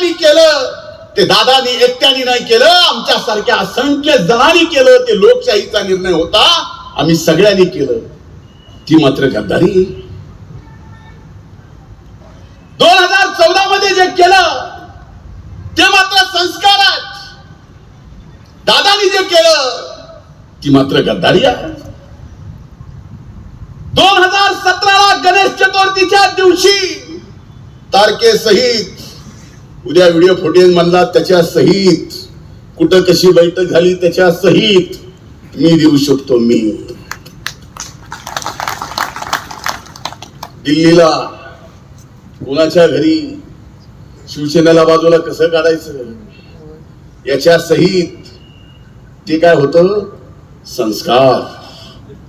लोकांनी केलं ते दादानी एकट्याने नाही केलं, आमच्यासारख्या असंख्य जणांनी केलं. ते लोकशाहीचा निर्णय होता, आम्ही सगळ्यांनी केलं. ती मात्र गद्दारी. 2014 मध्ये जे केलं ते मात्र संस्कार आहेत. दादानी जे केलं ती मात्र गद्दारी आहे. 2017 गणेश चतुर्थीच्या दिवशी तारखेसहित, उद्या व्हिडिओ फुटेज म्हणला त्याच्या सहित, कुठं कशी बैठक झाली त्याच्या सहित मी देऊ शकतो. मी दिल्लीला कोणाच्या घरी शिवसेनेला बाजूला कसं काढायचं याच्या सहित ते काय होतं, संस्कार.